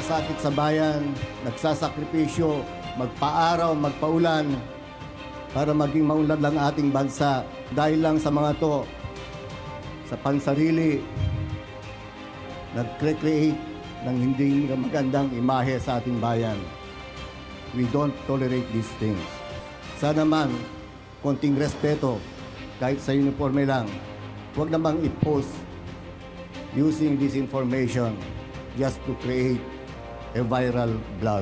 nagmamalasakit sa bayan, nagsasakripisyo, magpa-araw, magpaulan para maging maunlad lang ating bansa. Dahil lang sa mga to, sa pansarili, nag-create ng hindi magandang imahe sa ating bayan. We don't tolerate these things. Sana man, konting respeto, kahit sa uniforme lang, huwag namang i-post using disinformation just to create a viral blog.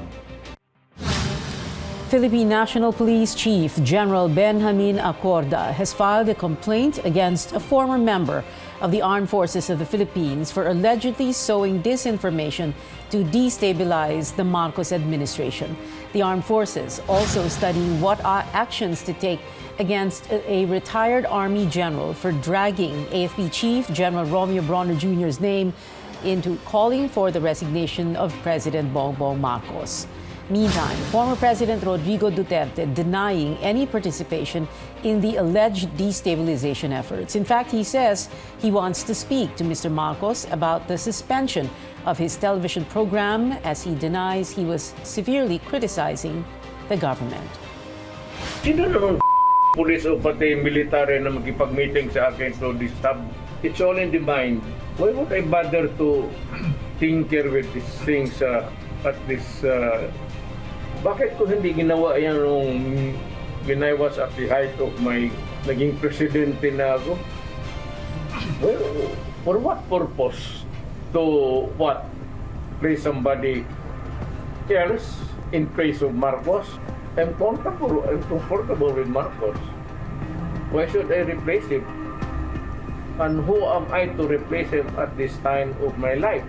Philippine National Police Chief General Benjamin Acorda has filed a complaint against a former member of the Armed Forces of the Philippines for allegedly sowing disinformation to destabilize the Marcos administration. The Armed Forces also studying what actions to take against a retired Army general for dragging AFP Chief General Romeo Brawner Jr.'s name into calling for the resignation of President Bongbong Marcos. Meantime, former President Rodrigo Duterte denying any participation in the alleged destabilization efforts. In fact, he says he wants to speak to Mr. Marcos about the suspension of his television program as he denies he was severely criticizing the government. Sino namang pulis o pati military na magkipag-meeting sa akin to disturb? It's all in the mind. Why would I bother to tinker with these things at this... Bakit ko hindi ginawa yan nung when I was at the height of my naging presidente na ako? Well, for what purpose? To what? Praise somebody else in praise of Marcos? I'm comfortable with Marcos. Why should I replace him? And who am I to replace him at this time of my life?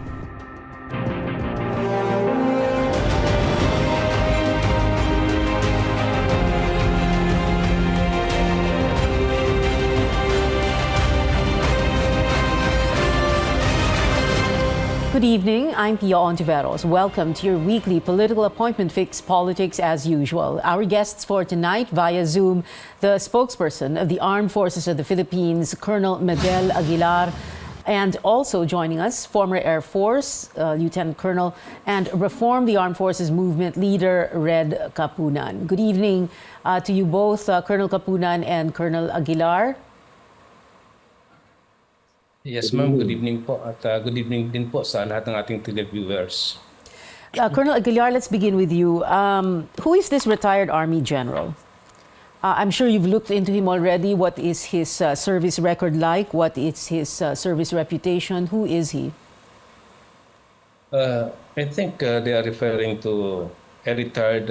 Good evening, I'm Pia Ontiveros. Welcome to your weekly political appointment fix, Politics as Usual. Our guests for tonight via Zoom, the spokesperson of the Armed Forces of the Philippines, Colonel Miguel Aguilar, and also joining us, former Air Force Lieutenant Colonel and Reform the Armed Forces Movement leader, Red Kapunan. Good evening to you both, Colonel Kapunan and Colonel Aguilar. Yes, ma'am. Good evening po. At good evening din po sa lahat ng ating televiewers. Colonel Aguilar, let's begin with you. Who is this retired Army general? I'm sure you've looked into him already. What is his service record like? What is his service reputation? Who is he? I think they are referring to a retired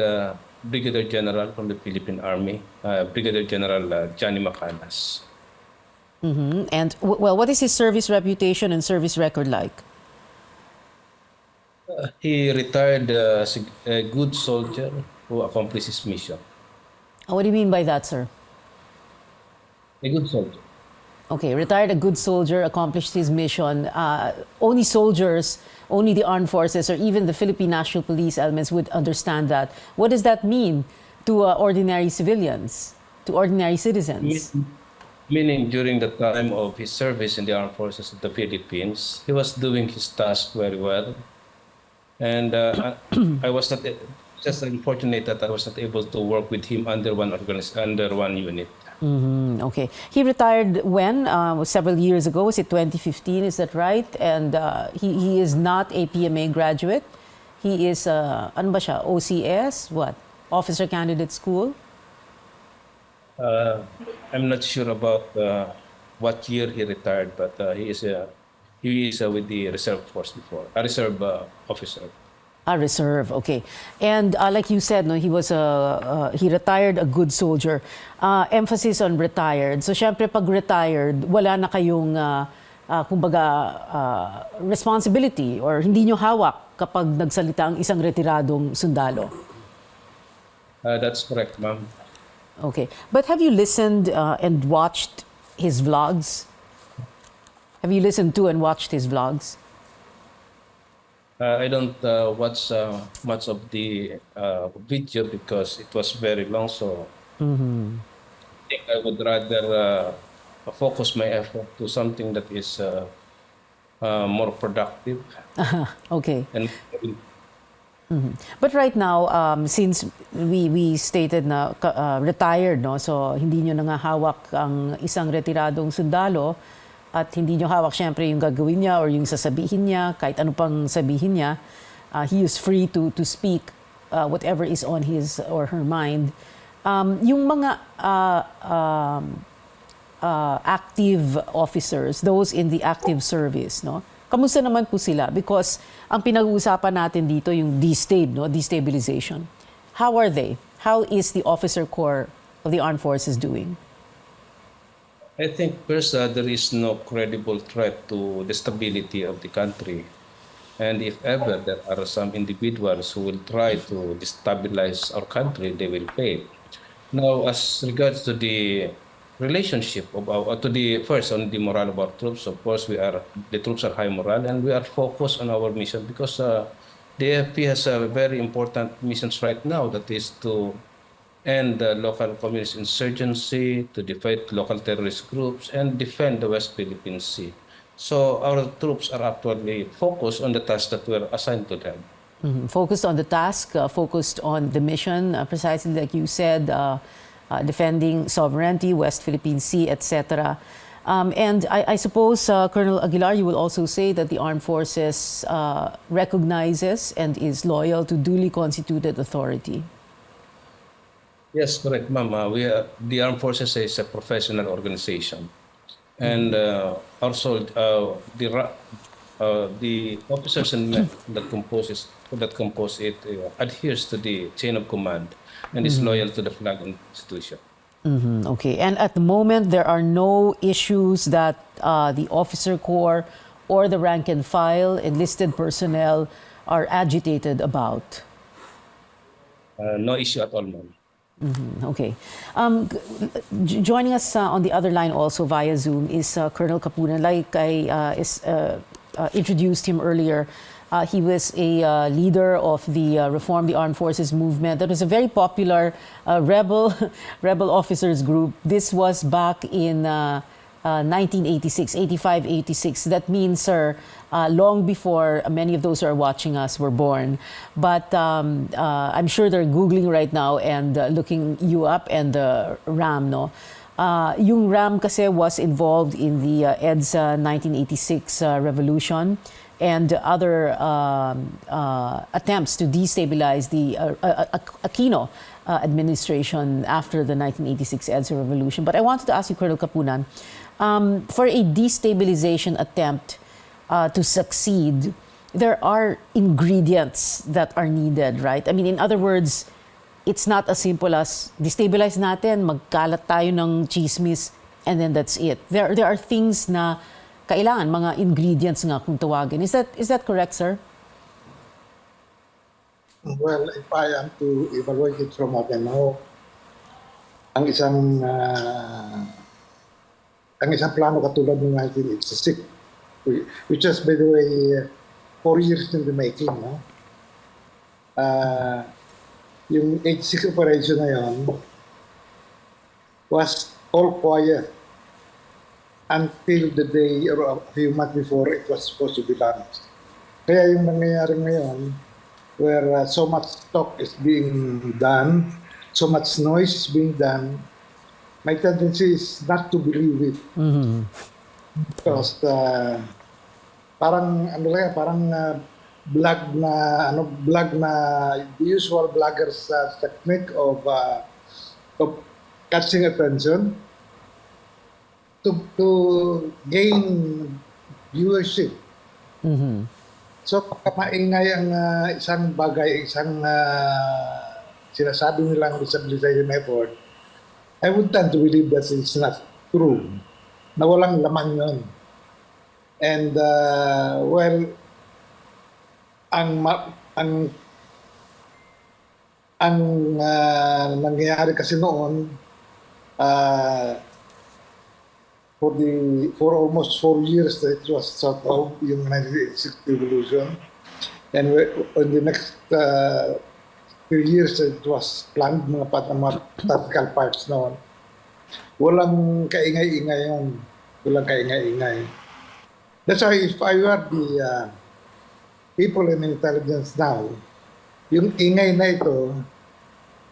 Brigadier General from the Philippine Army, Brigadier General Johnny Macanas. Mm-hmm. And, well, what is his service reputation and service record like? He retired as a good soldier who accomplished his mission. What do you mean by that, sir? A good soldier. Okay, retired a good soldier, accomplished his mission. Only soldiers, only the armed forces, or even the Philippine National Police elements would understand that. What does that mean to ordinary civilians, to ordinary citizens? Meaning, during the time of his service in the Armed Forces of the Philippines, he was doing his task very well. And I was not, just unfortunate that I was not able to work with him under one unit. Mm-hmm. Okay. He retired when? Several years ago. Was it 2015? Is that right? And he is not a PMA graduate. He is, ano ba siya? OCS? What? Officer Candidate School? I'm not sure about what year he retired, but he is with the reserve force before, a reserve officer. A reserve, okay. And like you said, no, he retired a good soldier. Emphasis on retired. So, syempre, pag retired, wala na kayong, kumbaga, responsibility or hindi nyo hawak kapag nagsalita ang isang retiradong sundalo. That's correct, ma'am. Okay. But have you listened and watched his vlogs? Have you listened to and watched his vlogs? I don't watch much of the video because it was very long, so I think I would rather focus my effort to something that is more productive. Okay. And But right now, since we stated na retired, no, so hindi nyo na nga hawak ang isang retiradong sundalo at hindi nyo hawak syempre yung gagawin niya or yung sasabihin niya, kahit ano pang sabihin niya, he is free to speak whatever is on his or her mind. Yung mga active officers, those in the active service, no? Kamusta naman po sila? Because ang pinag-uusapan natin dito yung destabilization. How are they? How is the officer corps of the armed forces doing? I think first there is no credible threat to the stability of the country. And if ever there are some individuals who will try to destabilize our country, they will pay. Now, as regards to the relationship of our, to the first on the morale of our troops, of course, the troops are high morale and we are focused on our mission because the AFP has a very important missions right now, that is to end the local communist insurgency, to defeat local terrorist groups, and defend the West Philippine Sea. So our troops are actually focused on the tasks that were assigned to them. Focused on the task, focused on the mission, precisely like you said, defending sovereignty, West Philippine Sea, etc. And I suppose, Colonel Aguilar, you will also say that the armed forces recognizes and is loyal to duly constituted authority. Yes, correct, ma'am. The armed forces is a professional organization. And also the officers and men that compose it adheres to the chain of command and is loyal to the flag and institution. Okay, and at the moment there are no issues that the officer corps or the rank and file enlisted personnel are agitated about. No issue at all, ma'am. Okay. Joining us on the other line also via Zoom is Colonel Kapunan. Like I introduced him earlier, he was a leader of the Reform the Armed Forces movement. That was a very popular rebel officers group. This was back in 1986, 85, 86. That means, sir, long before many of those who are watching us were born. But I'm sure they're Googling right now and looking you up and the RAM, no? Yung RAM kasi was involved in the EDSA 1986 revolution and other attempts to destabilize the Aquino administration after the 1986 EDSA revolution. But I wanted to ask you, Colonel Kapunan, for a destabilization attempt to succeed, there are ingredients that are needed, right? I mean, in other words, it's not as simple as destabilize natin, magkalat tayo ng chismis, and then that's it. There are things na kailangan, mga ingredients nga kung tawagin. Is that correct, sir? Well, if I am to evaluate it from what I know, ang isang plano katulad ng 1986, which is, by the way, 4 years in the making, no? Yung 86 operation na yun was all quiet until the day or a few months before it was supposed to be launched. Kaya yung nangyayari ngayon, where so much talk is being done, so much noise is being done, my tendency is not to believe it. Because parang vlog na the usual bloggers technique of catching attention to gain viewership. So pagka maingay ang isang bagay, isang sinasabi nilang destabilization effort, I would tend to believe that it's not true, na walang laman yun. And well, ang nangyayari kasi noon for almost 4 years it was sort of yung 1986 revolution, and in the next few years it was planned mga tactical parts noon. Walang kaingay-ingay yun. Walang kaingay-ingay. That's why if I were the people in intelligence now, yung ingay na ito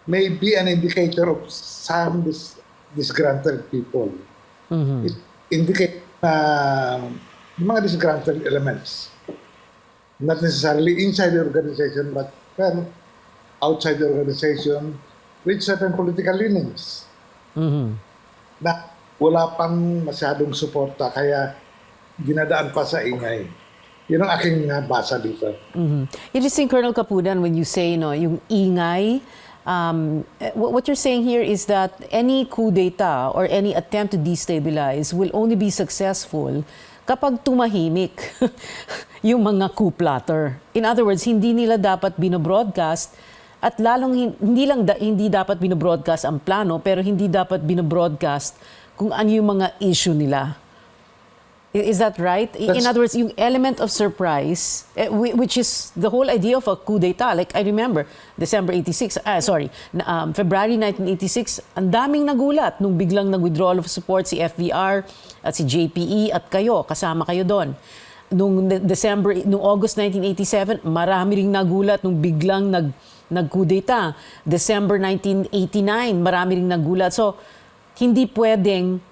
may be an indicator of some disgruntled people. It indicates mga disgruntled elements. Not necessarily inside the organization, but well, outside the organization with certain political leanings. Na wala pang masyadong suporta, kaya ginadaan pa sa ingay. Yun ang aking basa dito. Interesting, Colonel Capunan, when you say yung ingay, what you're saying here is that any coup d'etat or any attempt to destabilize will only be successful kapag tumahimik yung mga coup plotter. In other words, hindi nila dapat binobroadcast at lalong hindi dapat binobroadcast ang plano, pero hindi dapat binobroadcast kung ano yung mga issue nila. Is that right? In other words, yung element of surprise, which is the whole idea of a coup d'etat. Like I remember, February 1986, ang daming nagulat nung biglang nag-withdrawal of support si FVR at si JPE at kasama kayo doon. Nung August 1987, marami ring nagulat nung biglang nag-coup d'etat. December 1989, marami ring nagulat. So, hindi pwedeng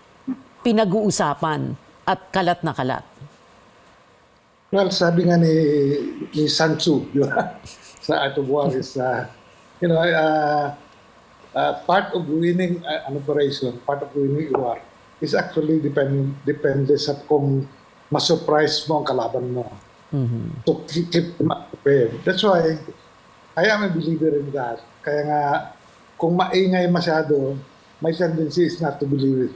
pinag-uusapan at kalat na kalat. Well, sabi nga ni Sun Tzu, di ba? Sa Art of War is, part of winning an operation, part of winning a war is actually depende sa kung ma-surprise mo ang kalaban mo. To keep them prepared. That's why I am a believer in that. Kaya nga, kung maingay masyado, my tendency is not to believe it.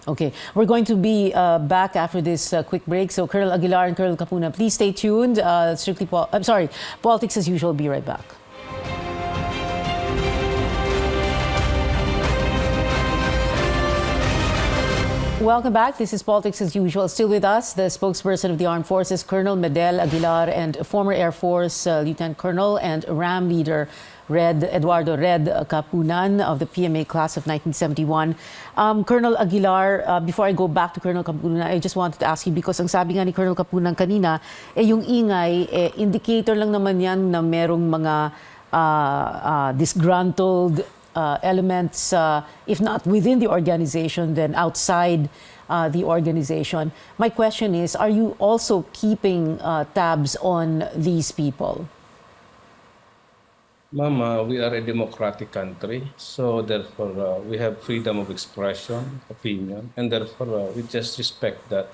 Okay, we're going to be back after this quick break. So Colonel Aguilar and Colonel Capuna, please stay tuned. Politics as usual. Be right back. Welcome back. This is Politics as usual. Still with us, the spokesperson of the Armed Forces, Colonel Medel Aguilar, and former Air Force Lieutenant Colonel and RAM leader Eduardo Red Capunan of the PMA class of 1971. Colonel Aguilar, before I go back to Colonel Capunan, I just wanted to ask you, because ang sabi nga ni Colonel Capunan kanina, yung ingay, indicator lang naman yan na merong mga disgruntled elements, if not within the organization, then outside the organization. My question is, are you also keeping tabs on these people? Mama, we are a democratic country, so therefore we have freedom of expression, opinion, and therefore we just respect that.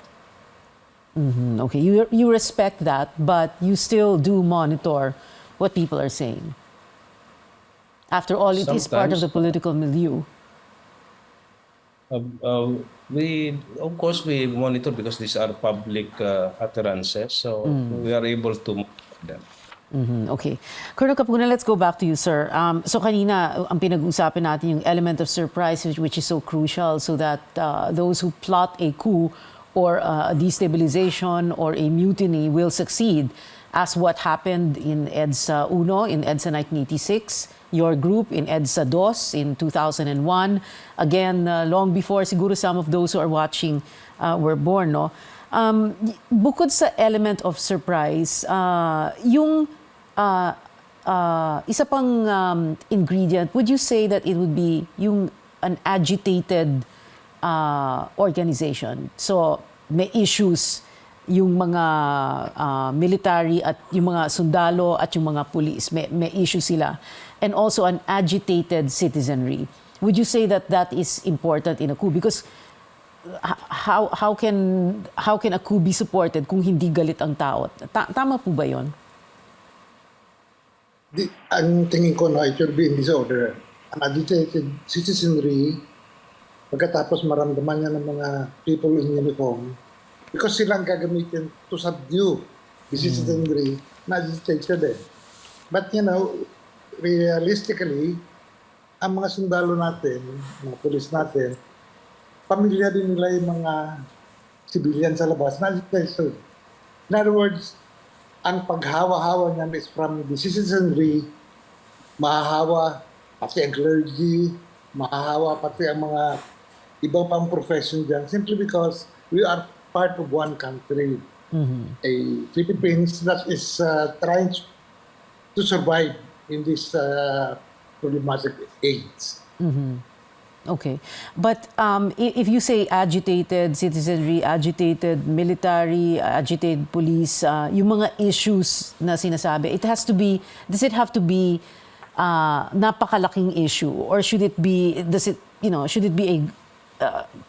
Okay, you respect that, but you still do monitor what people are saying. After all, it is part of the political milieu. Of course, we monitor because these are public utterances, so we are able to monitor them. Okay. Colonel Capuna, let's go back to you, sir. So kanina, ang pinag-usapan natin yung element of surprise, which is so crucial, so that those who plot a coup or a destabilization or a mutiny will succeed, as what happened in EDSA 1, in EDSA 1986, your group in EDSA 2 in 2001. Again, long before siguro some of those who are watching were born, no? Bukod sa element of surprise, yung isa pang ingredient, would you say that it would be an agitated organization? So may issues yung mga military at yung mga sundalo at yung mga police, may issue sila, and also an agitated citizenry. Would you say that that is important in a coup? Because how can a coup be supported kung hindi galit ang tao? Tama po ba yon? Ang tingin ko, it will be in disorder. An agitated citizenry, pagkatapos maramdaman niya ng mga people in uniform, because silang gagamitin to subdue the citizenry na agitated eh. But realistically, ang mga sundalo natin, mga police natin, pamilya din nila yung mga civilian sa labas na agitated. In other words, ang paghawa-hawa niyan is from the citizenry, mahahawa pati ang clergy, mahahawa pati ang mga ibang pang profession dyan, simply because we are part of one country. A Philippines that is trying to survive in this problematic age. Okay. But if you say agitated citizenry, agitated military, agitated police, yung mga issues na sinasabi, does it have to be napakalaking issue, or should it be, should it be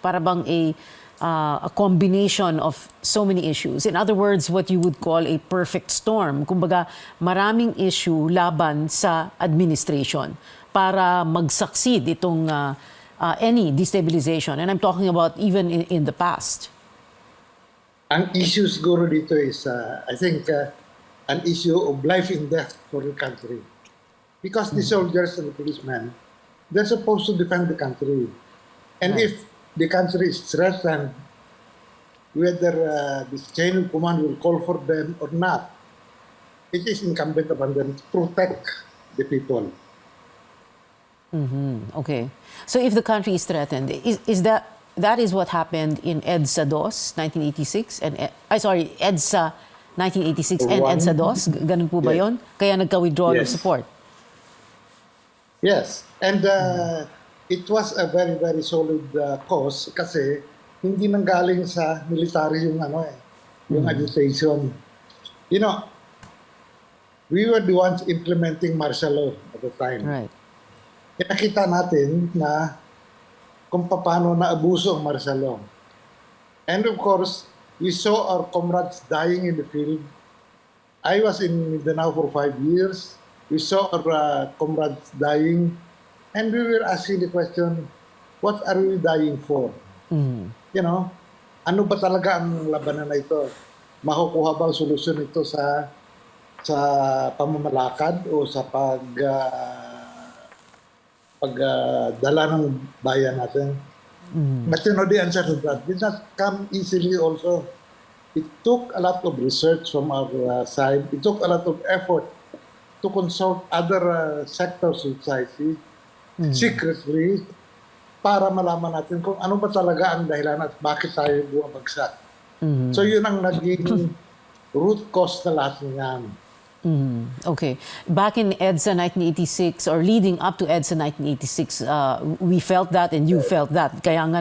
para bang a combination of so many issues? In other words, what you would call a perfect storm. Kumbaga, maraming issue laban sa administration para mag-succeed itong any destabilization. And I'm talking about even in the past. Ang issue siguro dito is, I think, an issue of life and death for the country. Because the soldiers and the policemen, they're supposed to defend the country. And if the country is threatened, whether this chain of command will call for them or not, it is incumbent upon them to protect the people. Okay. So if the country is threatened, is that is what happened in EDSA DOS 1986 and EDSA 1986 and EDSA DOS? Ganun po ba yun? Kaya nagka-withdrawal of support? Yes. And it was a very, very solid cause kasi hindi nanggaling sa military yung yung agitation. You know, we were the ones implementing martial law at the time. Right. Nakita natin na kung paano naabuso ang martial law. And of course, we saw our comrades dying in the field. I was in Mindanao for 5 years. We saw our comrades dying. And we were asking the question, what are we dying for? You know, ano ba talaga ang labanan na ito? Makukuha ba ang solusyon ito sa pamamalakad o sa pagdala ng bayan natin? But you know, the answer to that did not come easily also. It took a lot of research from our side. It took a lot of effort to consult other sectors of society secretly para malaman natin kung ano ba talaga ang dahilan at bakit tayo bumabagsak. So yun ang naging root cause na lahat niyan. Okay. Back in EDSA 1986 or leading up to EDSA 1986, we felt that and you felt that. Kaya nga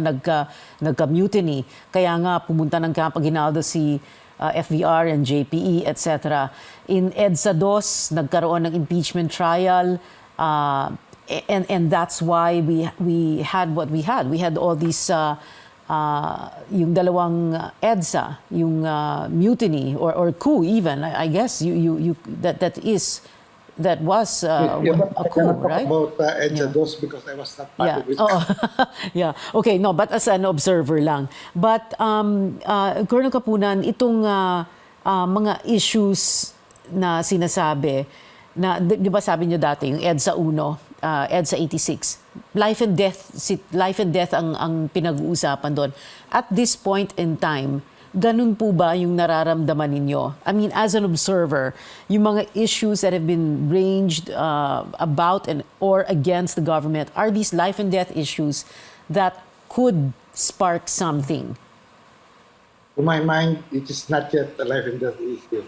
nagka-mutiny. Kaya nga pumunta ng Camp Aguinaldo si FVR and JPE, etc. In EDSA DOS, nagkaroon ng impeachment trial. And that's why we had what we had. We had all these yung dalawang EDSA, yung mutiny or coup even. I guess that was a coup, right? About EDSA DOS because I was not part of it. Yeah. Okay, no, but as an observer lang. But Colonel Kapunan, itong mga issues na sinasabi na di ba sabi niyo dati yung EDSA 1, EDSA 86, life and death ang pinag-uusapan doon. At this point in time, ganun po ba yung nararamdaman ninyo? I mean, as an observer, yung mga issues that have been ranged about or against the government, are these life and death issues that could spark something? To my mind, it is not yet a life and death issue.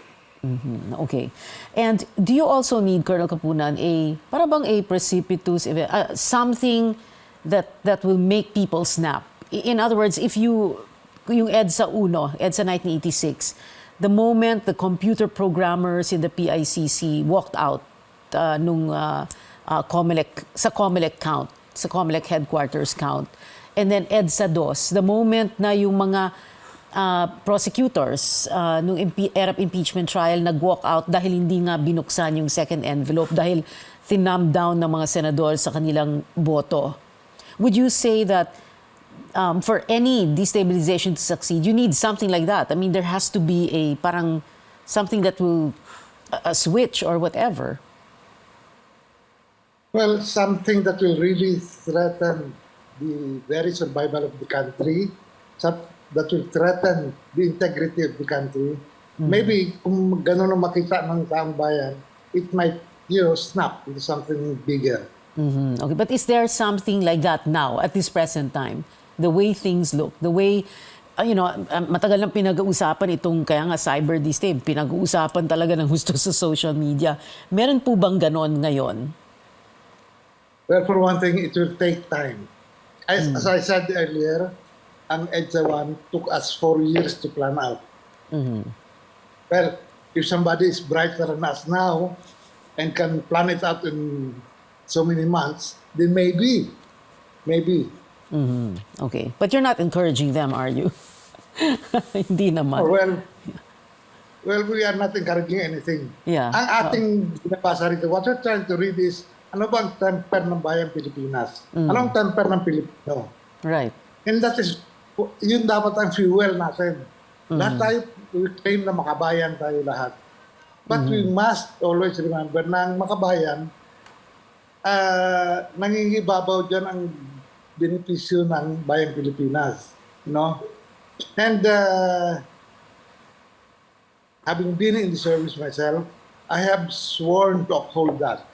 Okay. And do you also need, Colonel Kapunan, para bang a precipitous event, something that will make people snap? In other words, if yung EDSA 1, EDSA 1986, the moment the computer programmers in the PICC walked out nung sa COMELEC headquarters count, and then EDSA DOS, the moment na yung mga prosecutors nung era of impeachment trial nag-walk out dahil hindi nga binuksan yung second envelope dahil tinumb down ng mga senador sa kanilang boto. Would you say that for any destabilization to succeed, you need something like that? I mean, there has to be parang something that will a switch or whatever. Well, something that will really threaten the very survival of the country, that will threaten the integrity of the country. Maybe kung gano'n ang makita ng taong bayan, it might, snap into something bigger. Okay, but is there something like that now at this present time? The way things look, the way matagal nang pinag-uusapan itong kaya nga cyber-destab, pinag-uusapan talaga ng gusto sa social media. Meron po bang ganon ngayon? Well, for one thing, it will take time. As I said earlier, ang EDSA 1 took us 4 years to plan out. Well, if somebody is brighter than us now and can plan it out in so many months, then maybe. Okay. But you're not encouraging them, are you? Hindi naman. Well, we are not encouraging anything. Yeah. Ang ating binabasa rito, what we're trying to read is, ano ba ang temper ng bayang Pilipinas? Ano ang temper ng Pilipino? Right. And that is, yun dapat ang fuel natin. Lahat tayo, we claim na makabayan tayo lahat. But we must always remember na ang makabayan, nangingibabaw dyan ang benepisyo ng bayang Pilipinas. No? And having been in the service myself, I have sworn to uphold that.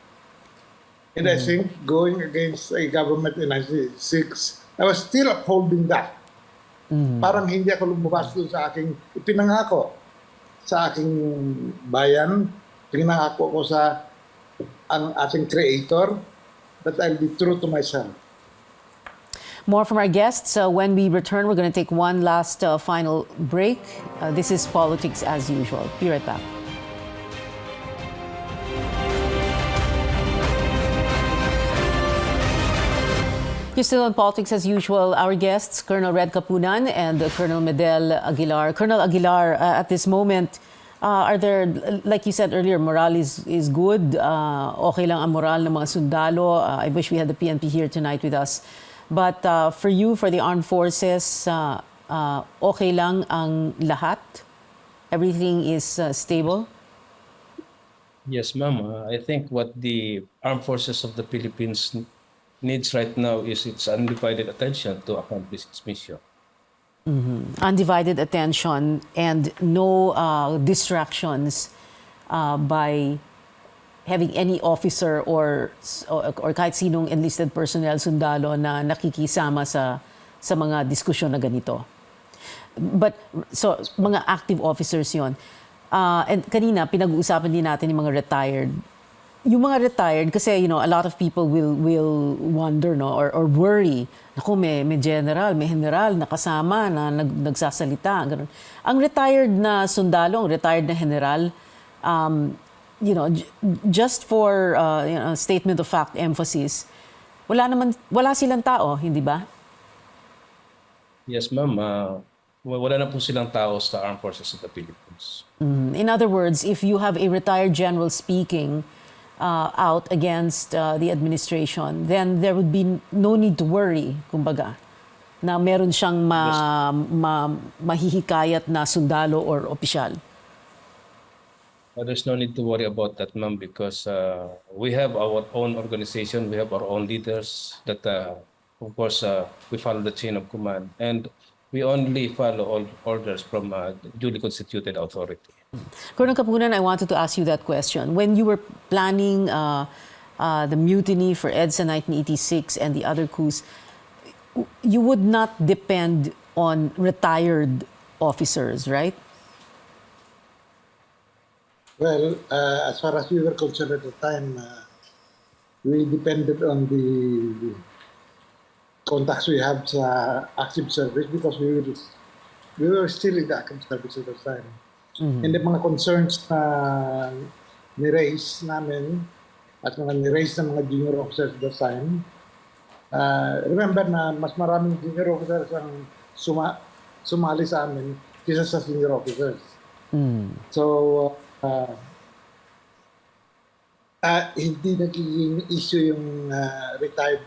And I think going against a government in 1996, I was still upholding that. Parang hindi ako lumabas doon sa aking ipinangako sa aking bayan, pinangako ko sa ang ating creator, that I'll be true to myself. More from our guests. When we return, we're going to take one last final break. This is Politics as Usual. Be right back. You're still on Politics as Usual. Our guests, Colonel Red Capunan and Colonel Medel Aguilar. Colonel Aguilar, at this moment, are there, like you said earlier, morale is good. Okay lang ang moral ng mga sundalo. I wish we had the PNP here tonight with us. But for you, for the armed forces, okay lang ang lahat? Everything is stable? Yes, ma'am. I think what the armed forces of the Philippines needs right now is its undivided attention to accomplish its mission. Undivided attention and no distractions by having any officer or kahit sinong enlisted personnel, sundalo na nakikisama sa mga diskusyon na ganito. But so mga active officers 'yon. And kanina pinag-uusapan din natin yung mga retired. Yung mga retired kasi a lot of people will wonder or worry. Naku, may general, may general na kasama na nagsasalita, ganun. Ang retired na sundalo, ang retired na general, just for statement of fact emphasis, wala silang tao, hindi ba? Yes, ma'am. Wala na po silang tao sa armed forces of the Philippines. In other words, if you have a retired general speaking out against the administration, then there would be no need to worry, kumbaga, na meron siyang mahihikayat na sundalo or opisyal. There's no need to worry about that, ma'am, because we have our own organization, we have our own leaders that, of course, we follow the chain of command, and we only follow all orders from a duly constituted authority. Colonel Capunan, I wanted to ask you that question. When you were planning the mutiny for EDSA 1986 and the other coups, you would not depend on retired officers, right? Well, as far as we were concerned at the time, we depended on the contacts we have sa active service because we were still in the active service at the time. And the mga concerns na ni-raise namin at mga ni-raise ng mga junior officers at the time, remember na mas maraming junior officers ang sumali sa amin kaysa sa senior officers. So, hindi nagiging issue yung retired,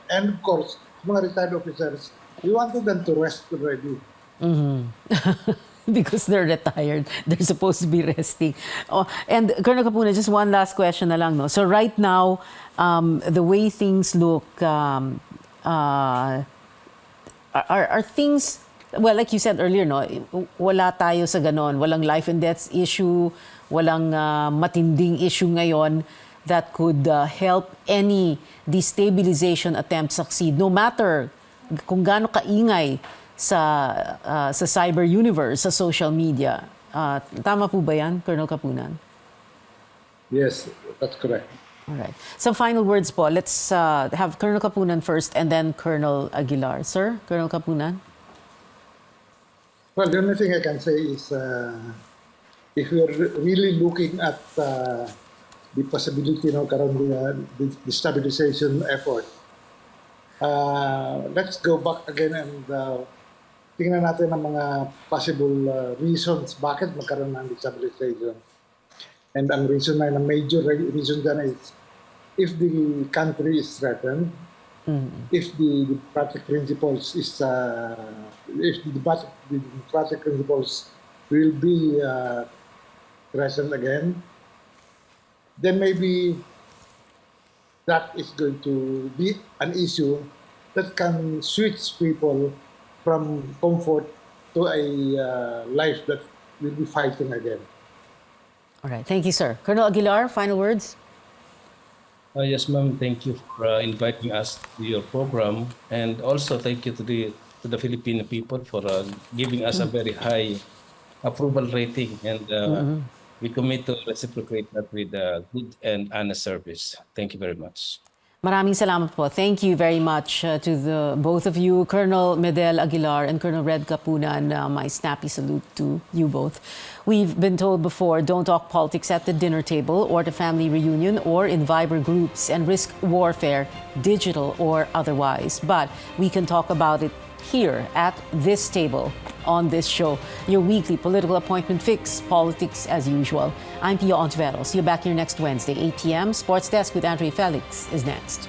and of course, mga retired officers, we wanted them to rest already. Because they're retired, they're supposed to be resting. Oh, and Colonel Capunan, just one last question na lang, no? So right now, the way things look, are things, well, like you said earlier, no, wala tayo sa ganon, walang life and death issue, walang matinding issue ngayon that could help any destabilization attempt succeed, no matter kung gaano kaingay sa cyber universe, sa social media. Tama po ba yan, Colonel Kapunan? Yes, that's correct. All right. Some final words po. Let's have Colonel Kapunan first and then Colonel Aguilar. Sir, Colonel Kapunan? Well, the only thing I can say is if we are really looking at the possibility of the destabilization effort, let's go back again and tingnan natin ang mga possible reasons bakit magkaroon ng destabilization. And ang reason na, major reason dyan is if the country is threatened, if the democratic principles is if the democratic principles will be threatened again, then maybe that is going to be an issue that can switch people from comfort to a life that will be fighting again. All right. Thank you, sir. Colonel Aguilar, final words? Yes, ma'am. Thank you for inviting us to your program, and also thank you to the Filipino people for giving us a very high approval rating, and we commit to reciprocate that with good and honest service. Thank you very much. Maraming salamat po. Thank you very much to the both of you, Colonel Medel Aguilar and Colonel Red Kapunan. My snappy salute to you both. We've been told before, don't talk politics at the dinner table or the family reunion or in Viber groups and risk warfare, digital or otherwise. But we can talk about it here at this table on this show, your weekly political appointment fix, politics as usual. I'm Pia Ontiveros. See you back here next Wednesday, 8 p.m. Sports Desk with Andre Felix is next.